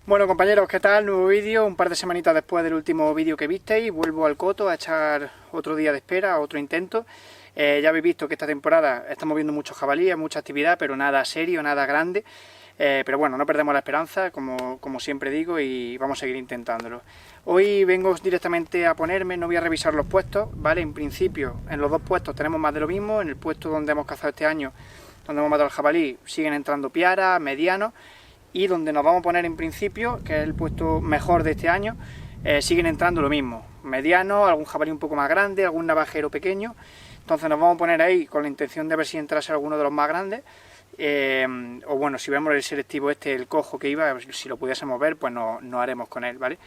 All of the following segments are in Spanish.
Bueno compañeros, ¿qué tal? Nuevo vídeo, un par de semanitas después del último vídeo que visteis, vuelvo al coto a echar otro día de espera, otro intento. Ya habéis visto que esta temporada estamos viendo muchos jabalíes, mucha actividad, pero nada serio, nada grande. Pero bueno, no perdemos la esperanza, como siempre digo, y vamos a seguir intentándolo. Hoy vengo directamente a ponerme, no voy a revisar los puestos, ¿vale? En principio, en los dos puestos tenemos más de lo mismo. En el puesto donde hemos cazado este año, donde hemos matado al jabalí, siguen entrando piaras, medianos. Y donde nos vamos a poner en principio, que es el puesto mejor de este año, siguen entrando lo mismo, mediano, algún jabalí un poco más grande, algún navajero pequeño. Entonces nos vamos a poner ahí con la intención de ver si entrase alguno de los más grandes, o bueno, si vemos el selectivo este, el cojo que iba, si lo pudiésemos ver, pues no haremos con él, ¿vale?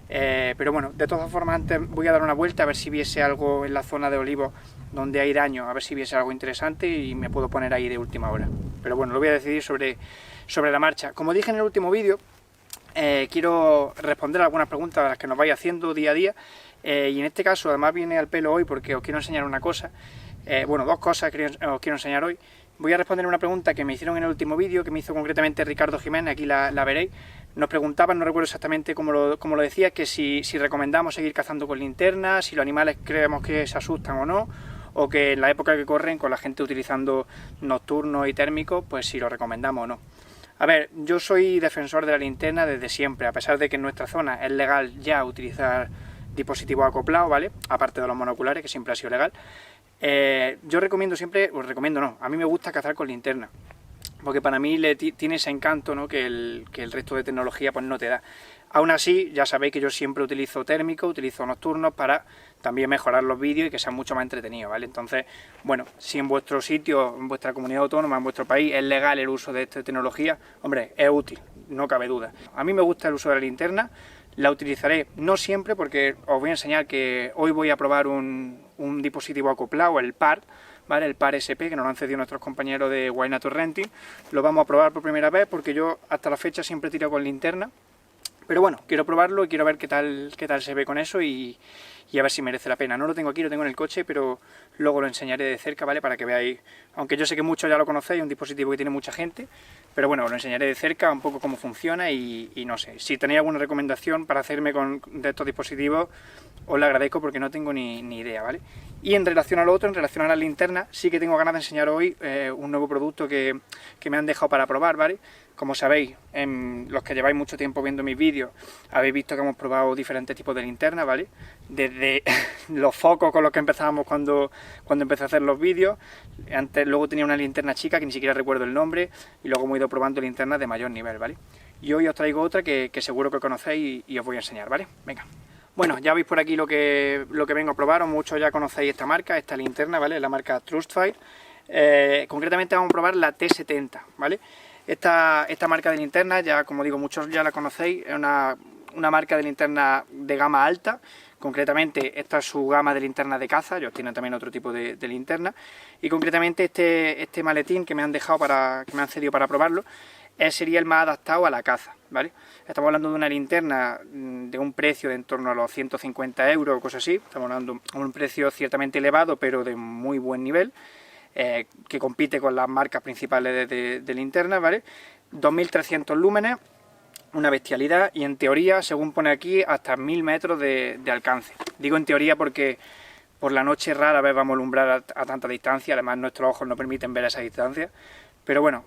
Pero bueno, de todas formas antes voy a dar una vuelta a ver si viese algo en la zona de olivos donde hay daño, a ver si viese algo interesante y me puedo poner ahí de última hora. Pero bueno, lo voy a decidir sobre la marcha. Como dije en el último vídeo, quiero responder algunas preguntas a las que nos vais haciendo día a día, y en este caso además viene al pelo hoy porque os quiero enseñar una cosa, bueno, dos cosas que os quiero enseñar hoy. Voy a responder una pregunta que me hicieron en el último vídeo, que me hizo concretamente Ricardo Jiménez, aquí la veréis. Nos preguntaban, no recuerdo exactamente cómo lo decía, que si recomendamos seguir cazando con linterna, si los animales creemos que se asustan o no, o que en la época que corren, con la gente utilizando nocturnos y térmicos, pues si lo recomendamos o no. A ver, yo soy defensor de la linterna desde siempre, a pesar de que en nuestra zona es legal ya utilizar dispositivos acoplados, ¿vale? Aparte de los monoculares, que siempre ha sido legal. Yo recomiendo siempre, os recomiendo no, a mí me gusta cazar con linterna, porque para mí tiene ese encanto, ¿no? que el resto de tecnología pues no te da. Aún así, ya sabéis que yo siempre utilizo térmicos, utilizo nocturnos para también mejorar los vídeos y que sean mucho más entretenidos, ¿vale? Entonces, bueno, si en vuestro sitio, en vuestra comunidad autónoma, en vuestro país es legal el uso de esta tecnología, hombre, es útil, no cabe duda. A mí me gusta el uso de la linterna, la utilizaré no siempre porque os voy a enseñar que hoy voy a probar un dispositivo acoplado, el PAR, ¿vale? El PAR SP, que nos lo han cedido nuestros compañeros de Wild Nature Renting. Lo vamos a probar por primera vez porque yo hasta la fecha siempre tiro con linterna. Pero bueno, quiero probarlo y quiero ver qué tal se ve con eso y a ver si merece la pena. No lo tengo aquí, lo tengo en el coche, pero luego lo enseñaré de cerca, ¿vale? Para que veáis, aunque yo sé que muchos ya lo conocéis, es un dispositivo que tiene mucha gente, pero bueno, lo enseñaré de cerca un poco cómo funciona y no sé. Si tenéis alguna recomendación para hacerme de estos dispositivos, os la agradezco porque no tengo ni idea, ¿vale? Y en relación a lo otro, en relación a las linternas, sí que tengo ganas de enseñar hoy un nuevo producto que me han dejado para probar, ¿vale? Como sabéis, los que lleváis mucho tiempo viendo mis vídeos, habéis visto que hemos probado diferentes tipos de linternas, ¿vale? Desde los focos con los que empezábamos cuando empecé a hacer los vídeos. Luego tenía una linterna chica que ni siquiera recuerdo el nombre, y luego hemos ido probando linternas de mayor nivel, ¿vale? Y hoy os traigo otra que seguro que conocéis y os voy a enseñar, ¿vale? Venga. Bueno, ya veis por aquí lo que vengo a probar, o muchos ya conocéis esta marca, esta linterna, ¿vale? La marca Trustfire. Concretamente vamos a probar la T70, ¿vale? Esta marca de linterna, ya como digo, muchos ya la conocéis, es una marca de linterna de gama alta. Concretamente esta es su gama de linternas de caza, ellos tienen también otro tipo de linterna. Y concretamente este maletín que me han cedido para probarlo, sería el más adaptado a la caza, ¿vale? Estamos hablando de una linterna de un precio de en torno a los 150 euros o cosas así. Estamos hablando de un precio ciertamente elevado, pero de muy buen nivel. Que compite con las marcas principales de linternas, ¿vale? 2300 lúmenes, una bestialidad, y en teoría, según pone aquí, hasta 1000 metros de alcance. Digo en teoría porque por la noche rara vez vamos a alumbrar a tanta distancia, además nuestros ojos no permiten ver esa distancia, pero bueno,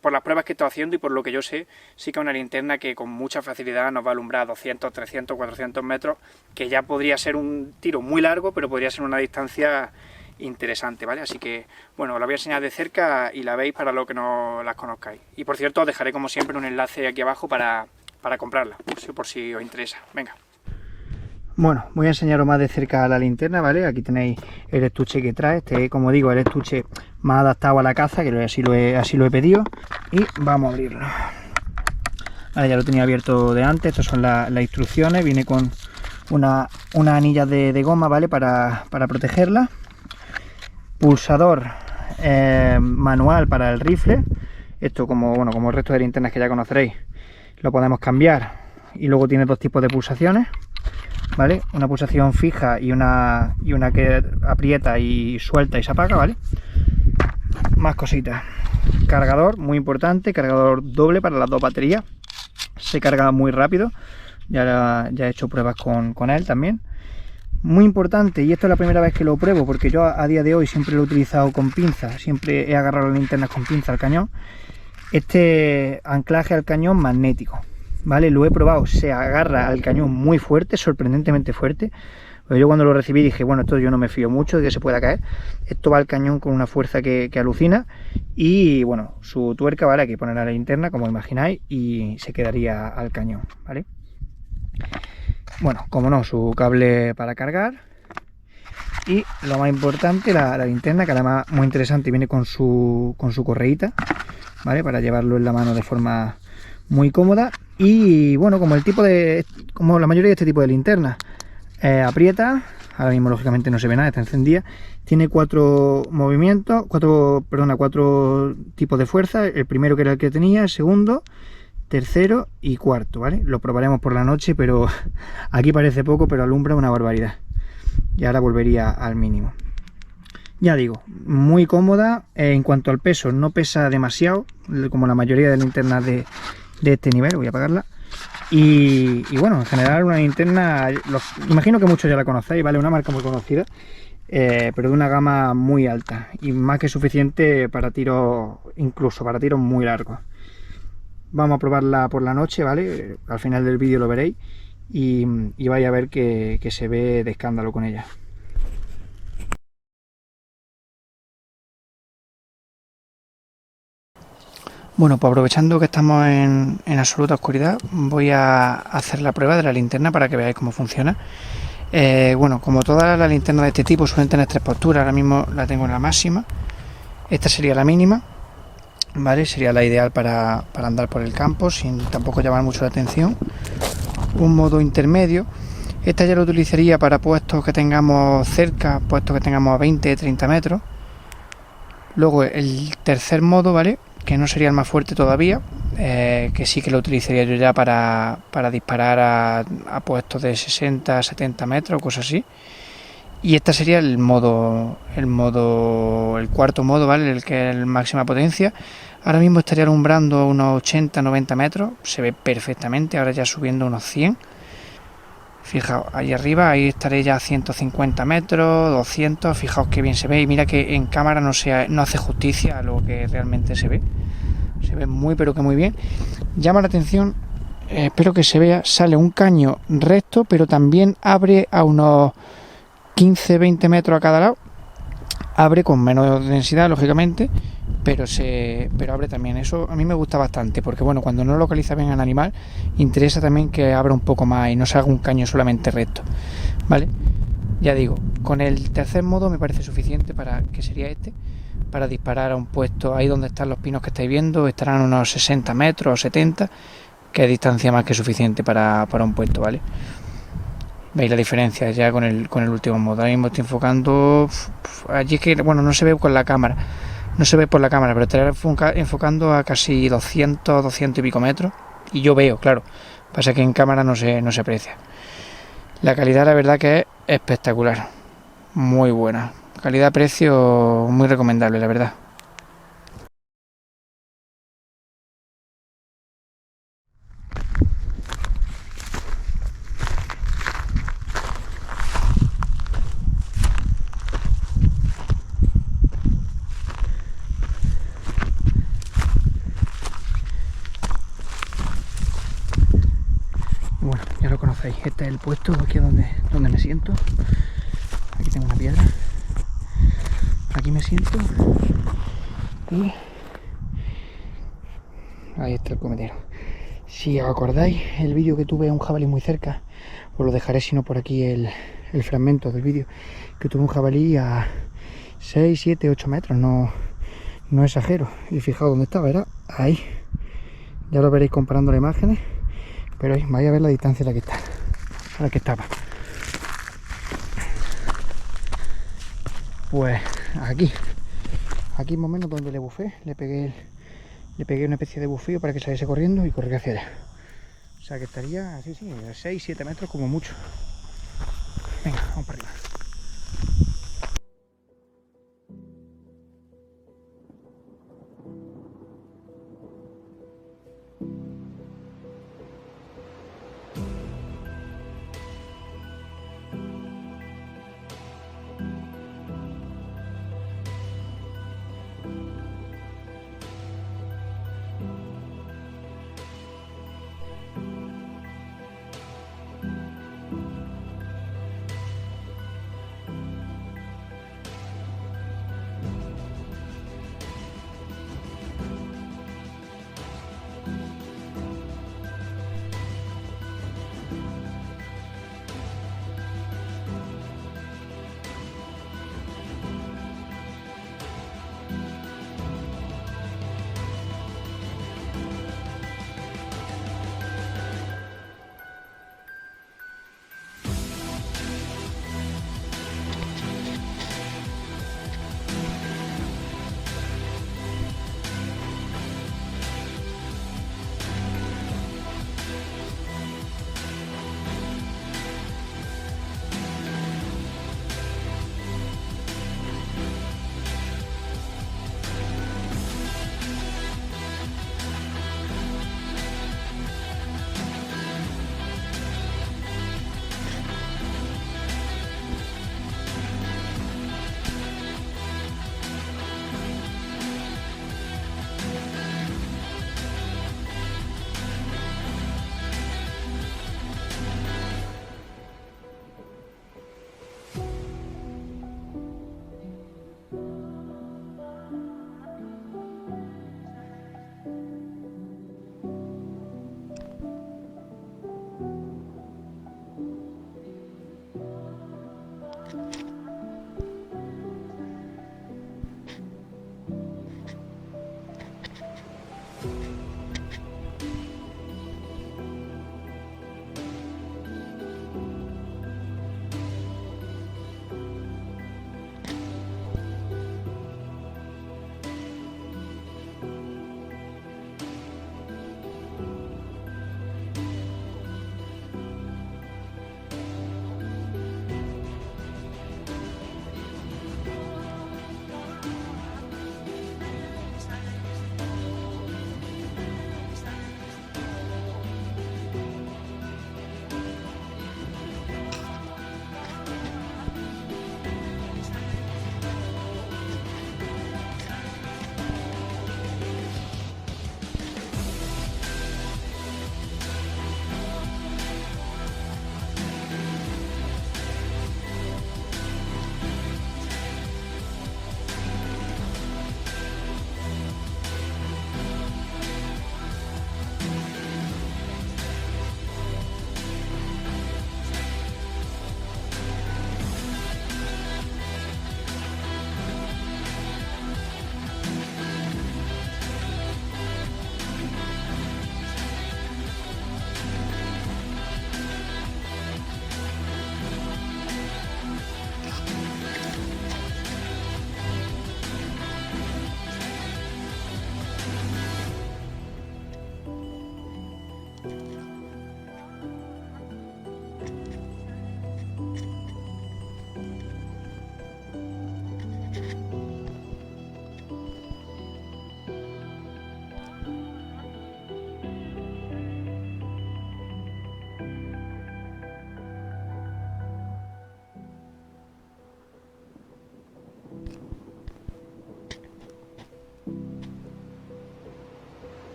por las pruebas que estoy haciendo y por lo que yo sé, sí que es una linterna que con mucha facilidad nos va a alumbrar a 200, 300, 400 metros, que ya podría ser un tiro muy largo, pero podría ser una distancia interesante, ¿vale? Así que, bueno, os la voy a enseñar de cerca y la veis para lo que no las conozcáis. Y por cierto, os dejaré como siempre un enlace aquí abajo para comprarla, por si os interesa. Venga. Bueno, voy a enseñaros más de cerca la linterna, ¿vale? Aquí tenéis el estuche que trae, como digo, el estuche más adaptado a la caza, que así lo he pedido. Y vamos a abrirlo. Vale, ya lo tenía abierto de antes, estas son las instrucciones, viene con una anilla de goma, ¿vale? Para protegerla. Pulsador manual para el rifle. Esto como el resto de linternas que ya conoceréis, lo podemos cambiar. Y luego tiene dos tipos de pulsaciones, ¿vale? Una pulsación fija y una que aprieta y suelta y se apaga, ¿vale? Más cositas. Cargador, muy importante, cargador doble para las dos baterías. se carga muy rápido. Ya he hecho pruebas con él también. Muy importante, y esto es la primera vez que lo pruebo, porque yo a día de hoy siempre lo he utilizado con pinzas, siempre he agarrado las linternas con pinza al cañón. Este anclaje al cañón magnético, ¿vale? Lo he probado, se agarra al cañón muy fuerte, sorprendentemente fuerte. Pero yo cuando lo recibí dije, bueno, esto yo no me fío mucho de que se pueda caer. Esto va al cañón con una fuerza que alucina. Y bueno, su tuerca, ¿vale? Hay que poner a la linterna, como imagináis, y se quedaría al cañón, ¿vale? Bueno, como no, su cable para cargar. Y lo más importante, la linterna, que además muy interesante, viene con su correíta, ¿vale? Para llevarlo en la mano de forma muy cómoda. Y bueno, como la mayoría de este tipo de linternas, aprieta, ahora mismo lógicamente no se ve nada, está encendida. Tiene cuatro tipos de fuerza. El primero, que era el que tenía, el segundo, tercero y cuarto, ¿vale? Lo probaremos por la noche, pero aquí parece poco, pero alumbra una barbaridad. Y ahora volvería al mínimo. Ya digo, muy cómoda. En cuanto al peso, no pesa demasiado, como la mayoría de linternas de este nivel. Voy a apagarla. Y bueno, en general una linterna, imagino que muchos ya la conocéis, ¿vale? Una marca muy conocida, pero de una gama muy alta y más que suficiente para tiros, incluso para tiros muy largos. Vamos a probarla por la noche, ¿vale? Al final del vídeo lo veréis y vais a ver que se ve de escándalo con ella. Bueno, pues aprovechando que estamos en absoluta oscuridad, voy a hacer la prueba de la linterna para que veáis cómo funciona. Bueno, como todas las linternas de este tipo suelen tener tres posturas, ahora mismo la tengo en la máxima. Esta sería la mínima, ¿vale? Sería la ideal para andar por el campo sin tampoco llamar mucho la atención. Un modo intermedio. Esta ya lo utilizaría para puestos que tengamos cerca, puestos que tengamos a 20-30 metros. Luego el tercer modo, ¿vale? Que no sería el más fuerte todavía, que sí que lo utilizaría yo ya para disparar a puestos de 60-70 metros, cosas así. Y este sería el cuarto modo, ¿vale? El que es el máxima potencia. Ahora mismo estaría alumbrando a unos 80-90 metros, se ve perfectamente, ahora ya subiendo unos 100. Fijaos, ahí arriba, ahí estaré ya a 150 metros, 200, fijaos que bien se ve. Y mira que en cámara no hace justicia a lo que realmente se ve. Se ve muy pero que muy bien. Llama la atención, espero que se vea, sale un caño recto, pero también abre a unos 15-20 metros a cada lado. Abre con menos densidad, lógicamente, pero abre también. Eso a mí me gusta bastante, porque bueno, cuando no localiza bien al animal, interesa también que abra un poco más y no se haga un caño solamente recto, ¿vale? Ya digo, con el tercer modo me parece suficiente que sería este, para disparar a un puesto ahí donde están los pinos que estáis viendo, estarán unos 60 metros o 70, que es distancia más que suficiente para un puesto, ¿vale? Veis la diferencia ya con el último modo. Ahora mismo estoy enfocando. Allí es que, bueno, no se ve con la cámara. No se ve por la cámara, pero estaré enfocando a casi 200 y pico metros. Y yo veo, claro. Pasa que en cámara no se aprecia. La calidad, la verdad, que es espectacular. Muy buena. Calidad-precio muy recomendable, la verdad. Bueno, ya lo conocéis, este es el puesto, aquí es donde me siento. Aquí tengo una piedra, aquí me siento y ahí está el comedero. Si os acordáis, el vídeo que tuve un jabalí muy cerca, os lo dejaré si no por aquí el fragmento del vídeo, que tuve un jabalí a 6, 7, 8 metros, no exagero. Y fijaos dónde estaba, era ahí. Ya lo veréis comparando las imágenes, pero vais a ver la distancia a la que estaba. Pues aquí más o menos donde le bufé, le pegué una especie de bufeo para que saliese corriendo y corriera hacia allá. O sea que estaría así, sí, a 6-7 metros como mucho. Venga, vamos para arriba.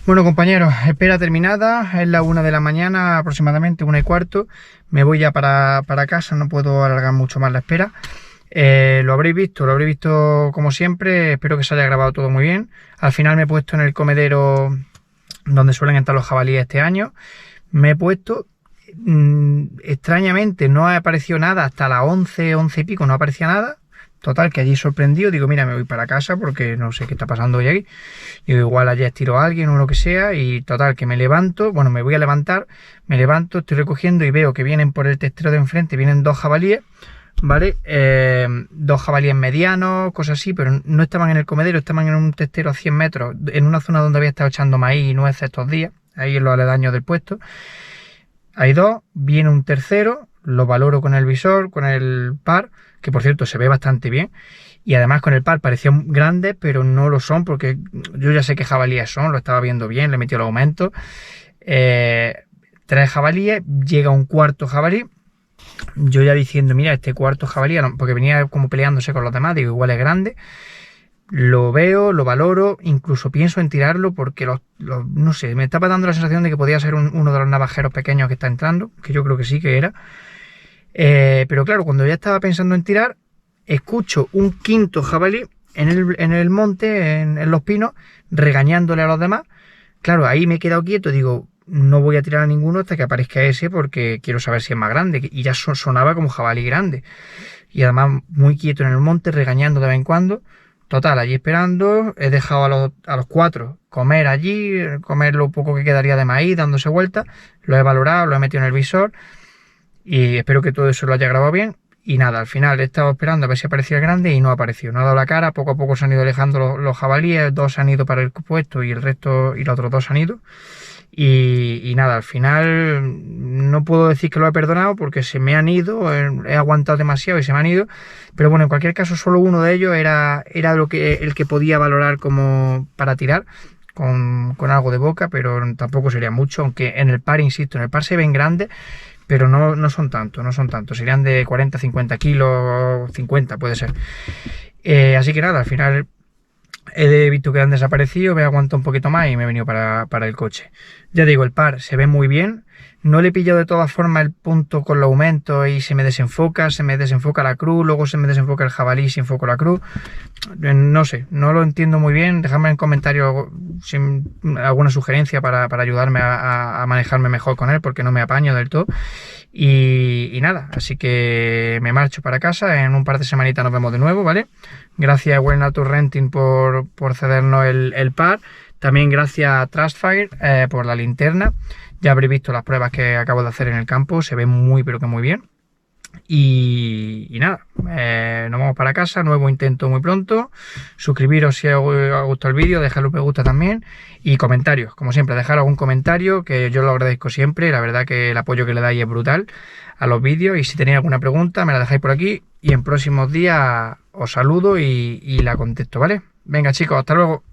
Bueno compañeros, espera terminada, es la 1 de la mañana aproximadamente, 1:15, me voy ya para casa, no puedo alargar mucho más la espera. Lo habréis visto como siempre, espero que se haya grabado todo muy bien. Al final me he puesto en el comedero donde suelen entrar los jabalíes este año, me he puesto, extrañamente no ha aparecido nada hasta las 11 y pico, no aparecía nada. Total, que allí sorprendido, digo, mira, me voy para casa porque no sé qué está pasando hoy aquí. Digo, igual ayer estiró a alguien o lo que sea, y total, que me levanto, bueno, me voy a levantar, me levanto, estoy recogiendo y veo que vienen por el testero de enfrente, vienen dos jabalíes, ¿vale? Dos jabalíes medianos, cosas así, pero no estaban en el comedero, estaban en un testero a 100 metros, en una zona donde había estado echando maíz y nueces estos días, ahí en los aledaños del puesto. Hay dos, viene un tercero, lo valoro con el visor, con el par, que por cierto se ve bastante bien, y además con el par parecían grandes, pero no lo son, porque yo ya sé qué jabalíes son, lo estaba viendo bien, le he metido el aumento. 3 jabalíes, llega un cuarto jabalí, yo ya diciendo, mira, este cuarto jabalí, porque venía como peleándose con los demás, digo, igual es grande. Lo veo, lo valoro, incluso pienso en tirarlo porque no sé, me estaba dando la sensación de que podía ser uno de los navajeros pequeños que está entrando, que yo creo que sí que era. Pero claro, cuando ya estaba pensando en tirar, escucho un quinto jabalí en el monte, en los pinos, regañándole a los demás. Claro, ahí me he quedado quieto, digo, no voy a tirar a ninguno hasta que aparezca ese porque quiero saber si es más grande. Y ya sonaba como jabalí grande. Y además muy quieto en el monte, regañando de vez en cuando. Total, allí esperando, he dejado a los 4 comer allí, comer lo poco que quedaría de maíz, dándose vueltas. Lo he valorado, lo he metido en el visor. Y espero que todo eso lo haya grabado bien. Y nada, al final he estado esperando a ver si aparecía el grande y no ha aparecido. No ha dado la cara, poco a poco se han ido alejando los jabalíes, 2 se han ido para el puesto y el resto, y los otros 2 se han ido. Y nada, al final no puedo decir que lo he perdonado porque se me han ido, he aguantado demasiado y se me han ido. Pero bueno, en cualquier caso solo uno de ellos era el que podía valorar como para tirar. Con algo de boca, pero tampoco sería mucho, aunque en el par, insisto, en el par se ven grandes, pero no son tantos, serían de 40, 50 kilos, 50 puede ser. Así que nada, al final he visto que han desaparecido, me he aguantado un poquito más y me he venido para el coche. Ya digo, el par se ve muy bien, no le he pillado de todas formas el punto con los aumentos y se me desenfoca la cruz, luego se me desenfoca el jabalí si enfoco la cruz. No sé, no lo entiendo muy bien, dejadme en comentarios alguna sugerencia para ayudarme a manejarme mejor con él, porque no me apaño del todo. Y nada, así que me marcho para casa, en un par de semanitas nos vemos de nuevo, ¿vale? Gracias a Well Nature Renting por cedernos el par, también gracias a Trustfire por la linterna. Ya habréis visto las pruebas que acabo de hacer en el campo, se ve muy pero que muy bien. Y nada, nos vamos para casa, nuevo intento muy pronto. Suscribiros si os ha gustado el vídeo, dejadle un me gusta también. Y comentarios, como siempre, dejar algún comentario, que yo lo agradezco siempre. La verdad que el apoyo que le dais es brutal a los vídeos. Y si tenéis alguna pregunta, me la dejáis por aquí. Y en próximos días os saludo y la contesto, ¿vale? Venga chicos, hasta luego.